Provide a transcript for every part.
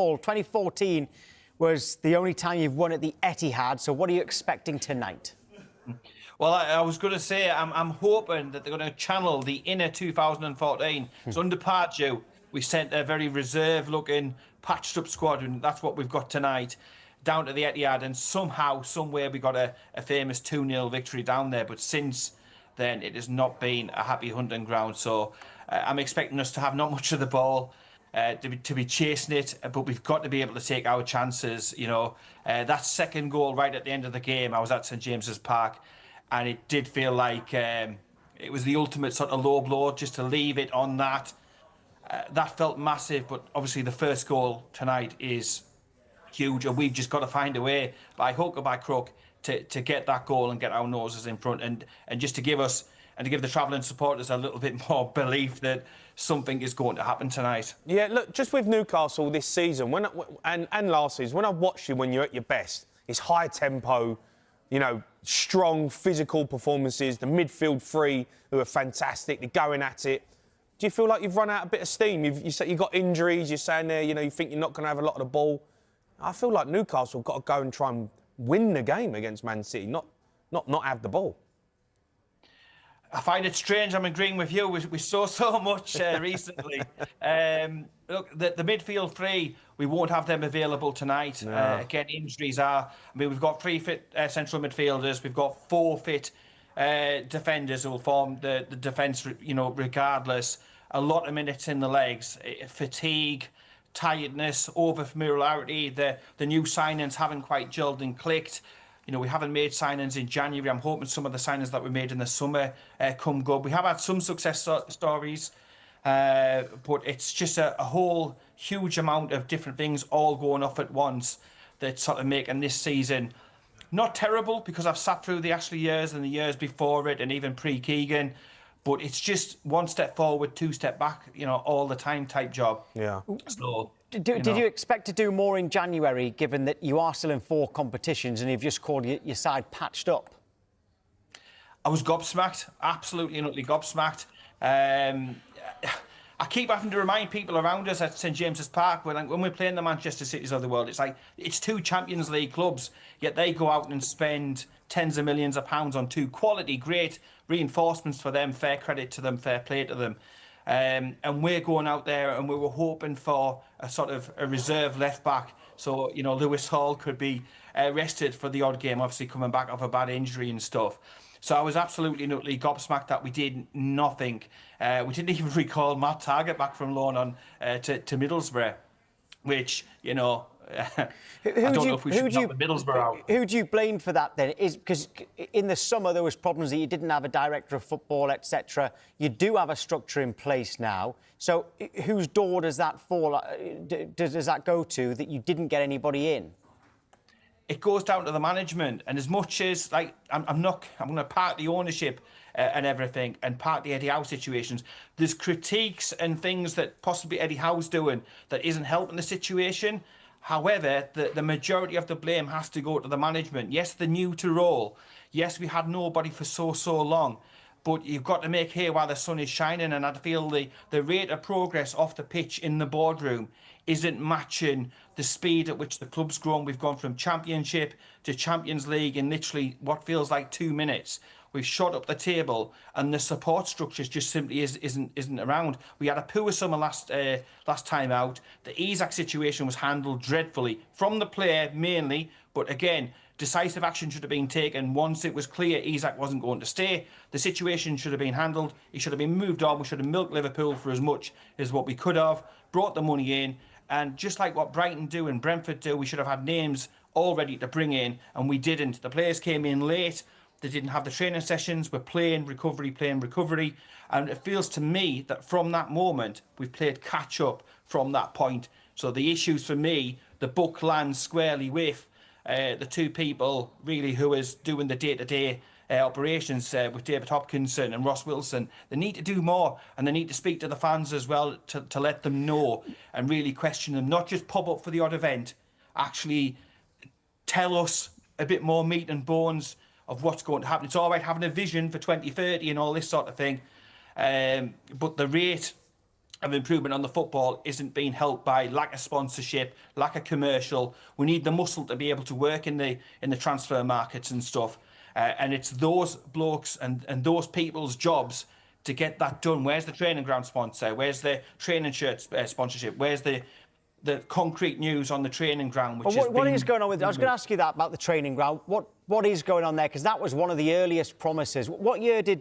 Paul, 2014 was the only time you've won at the Etihad, so what are you expecting tonight? Well, I was going to say, I'm hoping that they're going to channel the inner 2014. So under Pardew, we sent a very reserve-looking, patched-up squad, and that's what we've got tonight, down to the Etihad, and somehow, somewhere, we got a famous 2-0 victory down there. But since then, it has not been a happy hunting ground. So I'm expecting us to have not much of the ball, to be chasing it, but we've got to be able to take our chances. You know, that second goal right at the end of the game, I was at St James's Park, and it did feel like it was the ultimate sort of low blow, just to leave it on that. That felt massive, but obviously the first goal tonight is huge, and we've just got to find a way, by hook or by crook, to get that goal and get our noses in front, and just to give us, and to give the travelling supporters a little bit more belief that something is going to happen tonight. Yeah, look, just with Newcastle this season, and last season, when I've watched you when you're at your best, it's high tempo, you know, strong physical performances, the midfield three who are fantastic, they're going at it. Do you feel like you've run out a bit of steam? You've got injuries, you're saying there, you know, you think you're not going to have a lot of the ball. I feel like Newcastle have got to go and try and win the game against Man City, not have the ball. I find it strange. I'm agreeing with you. We saw so much recently. Look, the midfield three, we won't have them available tonight. No. Again, injuries are. I mean, we've got 3 fit central midfielders. We've got 4 fit defenders who will form the defence, you know, regardless. A lot of minutes in the legs, fatigue, tiredness, over-familiarity. The new signings haven't quite gelled and clicked. You know, we haven't made signings in January. I'm hoping some of the signings that we made in the summer come good. We have had some success stories, but it's just a whole huge amount of different things all going off at once that sort of making this season not terrible, because I've sat through the Ashley years and the years before it, and even pre-Keegan, but it's just 1 step forward, 2 step back, you know, all the time type job. Yeah. So, did you expect to do more in January, given that you are still in 4 competitions and you've just called your side patched up? I was gobsmacked, absolutely and utterly gobsmacked. I keep having to remind people around us at St James's Park, when we're playing the Manchester Cities of the world, it's like, it's 2 Champions League clubs, yet they go out and spend tens of millions of pounds on 2 quality, great reinforcements for them, fair credit to them, fair play to them. And we're going out there and we were hoping for a sort of a reserve left back, so, you know, Lewis Hall could be rested for the odd game, obviously coming back off a bad injury and stuff. So I was absolutely and utterly gobsmacked that we did nothing. We didn't even recall Matt Targett back from loan on to Middlesbrough, which, you know, I don't know if we should knock the Middlesbrough out. Who do you blame for that then? Is because in the summer there was problems that you didn't have a director of football, etc. You do have a structure in place now. So whose door does that fall? Does that go to that you didn't get anybody in? It goes down to the management, and as much as, like, I'm going to part the ownership and everything, and part the Eddie Howe situations. There's critiques and things that possibly Eddie Howe's doing that isn't helping the situation. However, the majority of the blame has to go to the management. Yes, they're new to role. Yes, we had nobody for so long. But you've got to make hay while the sun is shining, and I feel the rate of progress off the pitch in the boardroom isn't matching the speed at which the club's grown. We've gone from Championship to Champions League in literally what feels like 2 minutes. We've shot up the table, and the support structures just simply isn't around. We had a poor summer last time out. The Isak situation was handled dreadfully from the player mainly, but again, decisive action should have been taken once it was clear Isak wasn't going to stay. The situation should have been handled. He should have been moved on. We should have milked Liverpool for as much as what we could have, brought the money in, and just like what Brighton do and Brentford do, we should have had names all ready to bring in, and we didn't. The players came in late. They didn't have the training sessions. We're playing recovery, and it feels to me that from that moment, we've played catch-up from that point. So the issues for me, the buck lands squarely with the 2 people really who is doing the day-to-day operations with David Hopkinson and Ross Wilson. They need to do more, and they need to speak to the fans as well to let them know and really question them, not just pop up for the odd event, actually tell us a bit more meat and bones of what's going to happen. It's all right having a vision for 2030 and all this sort of thing, but the rate of improvement on the football isn't being helped by lack of sponsorship, lack of commercial. We need the muscle to be able to work in the transfer markets and stuff. And it's those blokes and those people's jobs to get that done. Where's the training ground sponsor? Where's the training shirt sponsorship? Where's the concrete news on the training ground? Which what is going on with? I was going to ask you that about the training ground. What is going on there? Because that was one of the earliest promises. What year did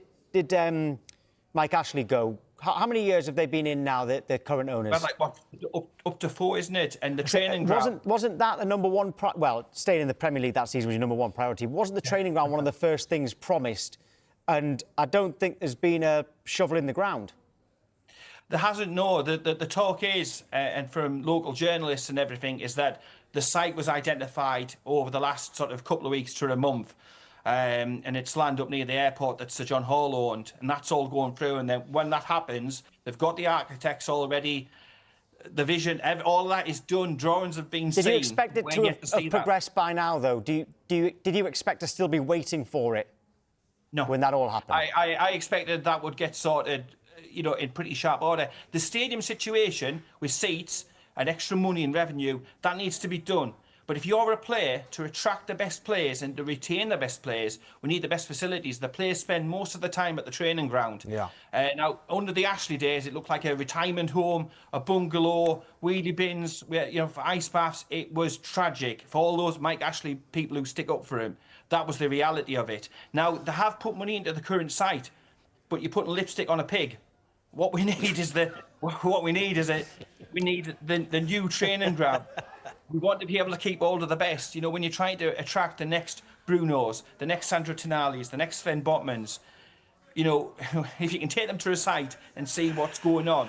Mike Ashley go? How many years have they been in now, the current owners? Well, like what, up to 4, isn't it? And the training ground wasn't that the number one? Well, staying in the Premier League that season was your number one priority. Wasn't the training ground one of the first things promised? And I don't think there's been a shovel in the ground. There hasn't. No. The talk is, and from local journalists and everything, is that the site was identified over the last sort of couple of weeks to a month. And it's land up near the airport that Sir John Hall owned, and that's all going through. And then when that happens, they've got the architects already, the vision, all of that is done. Drawings have been seen. Did you expect it to have progressed by now, though? Did you expect to still be waiting for it? No. When that all happened, I expected that would get sorted, in pretty sharp order. The stadium situation with seats and extra money and revenue, that needs to be done. But if you're a player, to attract the best players and to retain the best players, we need the best facilities. The players spend most of the time at the training ground. Yeah. Now, under the Ashley days, it looked like a retirement home, a bungalow, wheelie bins, for ice baths. It was tragic for all those Mike Ashley people who stick up for him. That was the reality of it. Now, they have put money into the current site, but you're putting lipstick on a pig. What we need is the new training ground. We want to be able to keep hold of the best. When you're trying to attract the next Brunos, the next Sandro Tonalis, the next Sven Botmans, if you can take them to a site and see what's going on,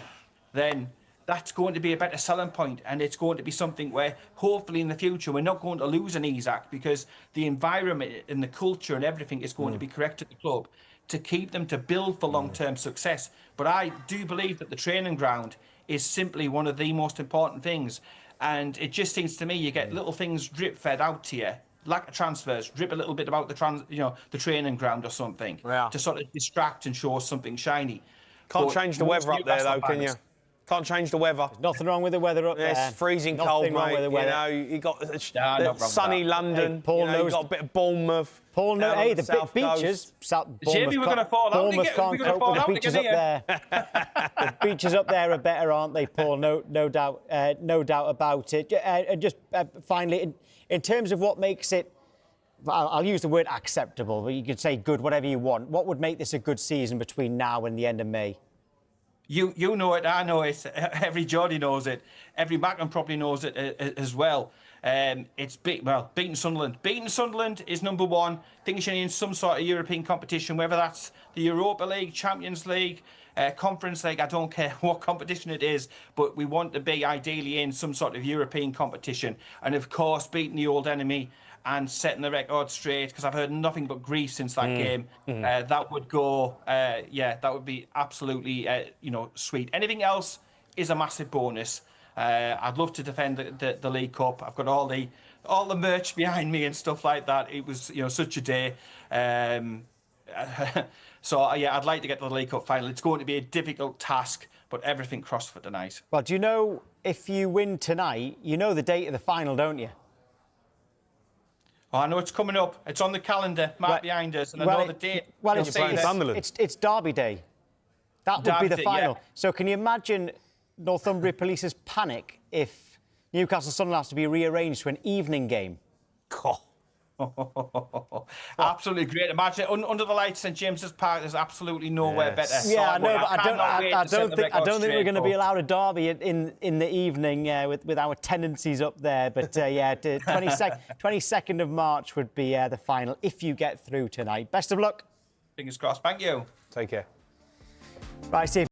then that's going to be a better selling point, and it's going to be something where hopefully in the future we're not going to lose an Isaac, because the environment and the culture and everything is going to be correct at the club to keep them to build for long-term success. But I do believe that the training ground is simply one of the most important things. And it just seems to me you get little things drip-fed out to you, lack of transfers, drip a little bit about the training ground or something, to sort of distract and show us something shiny. Can't change the weather up there, though, can you? Can't change the weather. There's nothing wrong with the weather up there. It's freezing cold, mate. You got sunny London. Hey, Paul knows. You got a bit of Bournemouth. Paul knows. Hey, the big beaches. Jamie, we're going to fall out. Bournemouth can't cope with the beaches up there. The beaches up there are better, aren't they, Paul? No doubt about it. And just finally, in terms of what makes it, I'll use the word acceptable, but you could say good, whatever you want. What would make this a good season between now and the end of May? You know it, I know it. Every Geordie knows it. Every Macklin probably knows it as well. It's beating Sunderland. Beating Sunderland is number one. Finishing in some sort of European competition, whether that's the Europa League, Champions League, Conference League, I don't care what competition it is, but we want to be ideally in some sort of European competition. And of course, beating the old enemy and setting the record straight, because I've heard nothing but grief since that game. That would go, that would be absolutely, sweet. Anything else is a massive bonus. I'd love to defend the League Cup. I've got all the merch behind me and stuff like that. It was, such a day. So, I'd like to get to the League Cup final. It's going to be a difficult task, but everything crossed for tonight. Well, do you know, if you win tonight, you know the date of the final, don't you? Oh, I know it's coming up. It's on the calendar, behind us, and I know the date. Well, it's Derby Day. That would be the final. Yeah. So can you imagine Northumbria Police's panic if Newcastle Sunderland has to be rearranged to an evening game? Absolutely great. Imagine under the lights, St James's Park. There's absolutely nowhere better. Yeah, I know, but I don't think we're going to be allowed a derby in the evening with our tendencies up there. But the 22nd of March would be the final if you get through tonight. Best of luck. Fingers crossed. Thank you. Take care. Right, Steve.